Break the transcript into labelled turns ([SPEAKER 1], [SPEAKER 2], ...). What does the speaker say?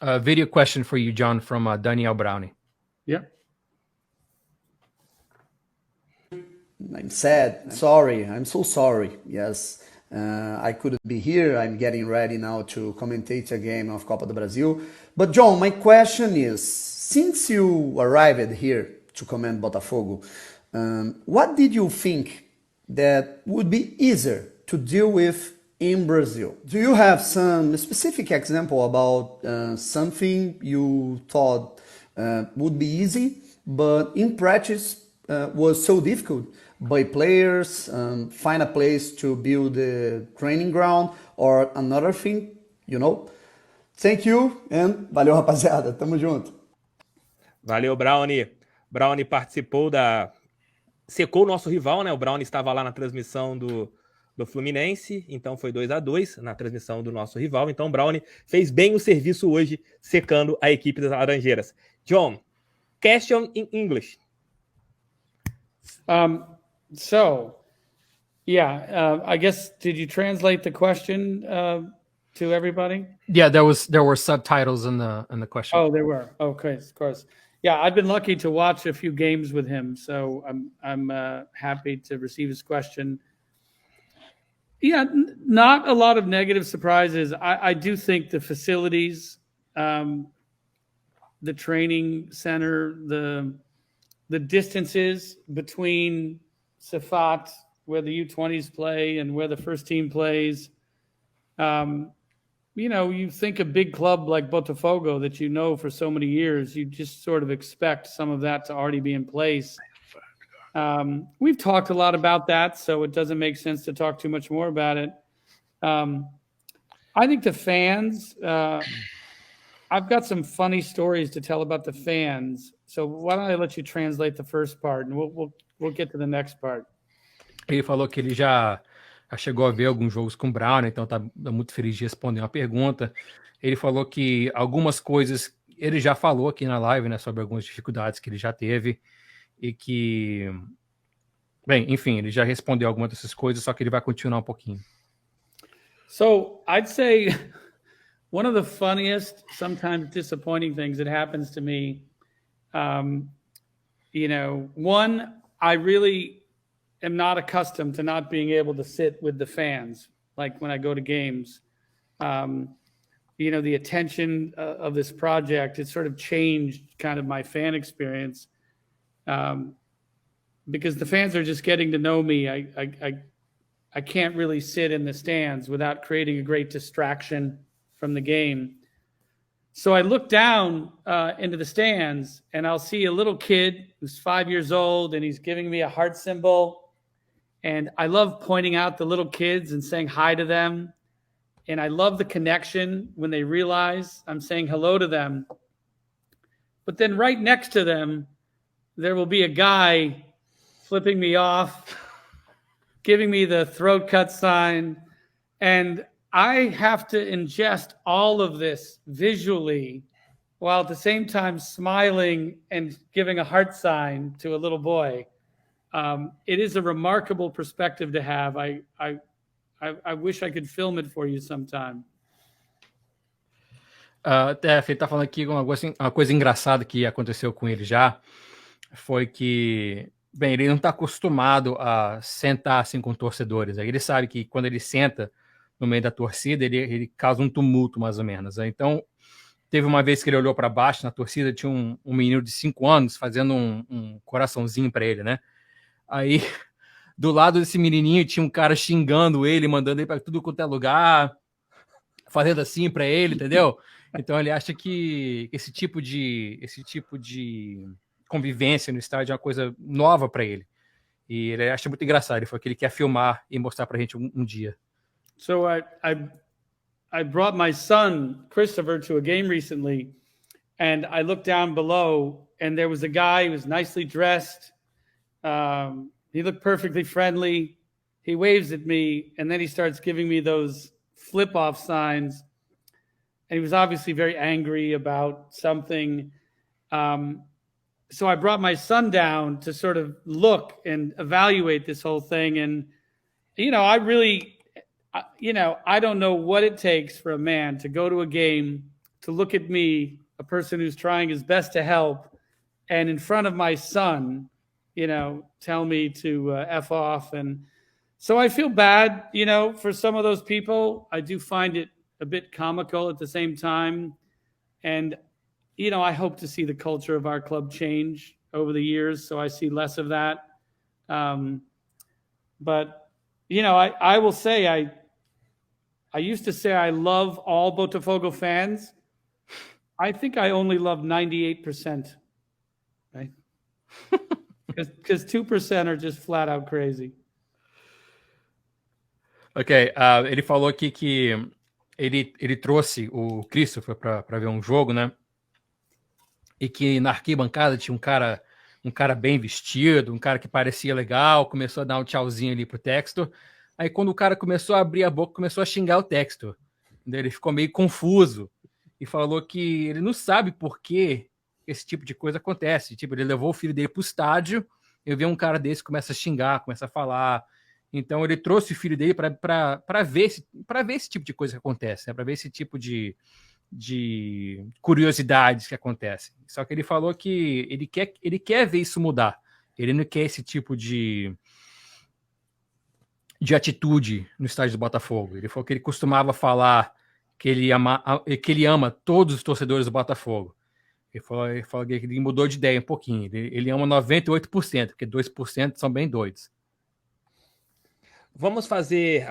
[SPEAKER 1] A video question for you, John, from Daniel Brownie.
[SPEAKER 2] Yeah.
[SPEAKER 3] I'm sad. Sorry. I'm so sorry. Yes. I couldn't be here. I'm getting ready now to commentate a game of Copa do Brasil. But John, my question is, since you arrived here to comment Botafogo, what did you think that would be easier to deal with in Brazil? Do you have some specific example about something you thought would be easy, but in practice was so difficult by players, find a place to build the training ground or another thing, you know? Thank you and valeu, rapaziada. Tamo junto.
[SPEAKER 4] Valeu, Brownie. Brownie participou secou o nosso rival, né? O Brownie estava lá na transmissão do Fluminense, então foi 2-2 na transmissão do nosso rival. Então o Brownie fez bem o serviço hoje, secando a equipe das Laranjeiras. John, question in English.
[SPEAKER 2] I guess, did you translate the question to everybody?
[SPEAKER 1] Yeah, there were subtitles in the question.
[SPEAKER 2] Oh, there were. Okay, of course. Yeah, I've been lucky to watch a few games with him, so I'm happy to receive his question. Yeah, not a lot of negative surprises. I do think the facilities, the training center, the distances between Safat, where the U20s play, and where the first team plays. You think a big club like Botafogo that you know for so many years, you just sort of expect some of that to already be in place. We've talked a lot about that, so it doesn't make sense to talk too much more about it. I think the fans, I've got some funny stories to tell about the fans. So why don't I let you translate the first part, and we'll get to the next part.
[SPEAKER 1] Ele falou que ele já chegou a ver alguns jogos com o Brown, então tá muito feliz de responder uma pergunta. Ele falou que algumas coisas ele já falou aqui na live, né, sobre algumas dificuldades que ele já teve e que, bem, enfim, ele já respondeu algumas dessas coisas, só que ele vai continuar um pouquinho.
[SPEAKER 2] So I'd say one of the funniest, sometimes disappointing things that happens to me, one, I really am not accustomed to not being able to sit with the fans, like when I go to games. The attention of this project, it sort of changed kind of my fan experience, because the fans are just getting to know me. I can't really sit in the stands without creating a great distraction from the game. So I look down into the stands, and I'll see a little kid who's 5 years old, and he's giving me a heart symbol. And I love pointing out the little kids and saying hi to them. And I love the connection when they realize I'm saying hello to them. But then right next to them, there will be a guy flipping me off, giving me the throat cut sign. And I have to ingest all of this visually while at the same time smiling and giving a heart sign to a little boy. It is a remarkable perspective to have. I wish I could film it for you sometime.
[SPEAKER 1] Ele tá falando aqui uma coisa engraçada que aconteceu com ele já, foi que, bem, ele não está acostumado a sentar assim com torcedores. Ele sabe que quando ele senta no meio da torcida, ele causa um tumulto, mais ou menos. Então, teve uma vez que ele olhou para baixo na torcida, tinha um menino de 5 anos fazendo um coraçãozinho para ele, né? Aí, do lado desse menininho, tinha um cara xingando ele, mandando ele para tudo quanto é lugar, fazendo assim para ele, entendeu? Então, ele acha que esse tipo de convivência no estádio é uma coisa nova para ele. E ele acha muito engraçado. Ele falou que ele quer filmar e mostrar para a gente um dia.
[SPEAKER 2] So I brought my son, Christopher, to a game recently, and I looked down below, and there was a guy who was nicely dressed. He looked perfectly friendly. He waves at me, and then he starts giving me those flip-off signs. And he was obviously very angry about something. So I brought my son down to sort of look and evaluate this whole thing. And, I really, I don't know what it takes for a man to go to a game, to look at me, a person who's trying his best to help, and in front of my son, tell me to F off. And so I feel bad, for some of those people. I do find it a bit comical at the same time. And, I hope to see the culture of our club change over the years, so I see less of that. But, I will say, I used to say I love all Botafogo fans. I think I only love 98%, right? Because 2% are just flat out crazy.
[SPEAKER 1] Ok, ele falou aqui que ele trouxe o Christopher para ver um jogo, né? E que na arquibancada tinha um cara bem vestido, um cara que parecia legal, começou a dar um tchauzinho ali pro Textor. Aí quando o cara começou a abrir a boca, começou a xingar o Textor. Ele ficou meio confuso e falou que ele não sabe por que esse tipo de coisa acontece. Tipo, ele levou o filho dele pro estádio, eu vi um cara desse começa a xingar, começa a falar. Então ele trouxe o filho dele para ver esse tipo de coisa que acontece, né? Para ver esse tipo de curiosidades que acontecem. Só que ele falou que ele quer ver isso mudar. Ele não quer esse tipo de atitude no estádio do Botafogo. Ele falou que ele costumava falar que ele ama todos os torcedores do Botafogo. Ele falou que ele mudou de ideia um pouquinho. Ele ama 98%, porque 2% são bem doidos.
[SPEAKER 4] Vamos fazer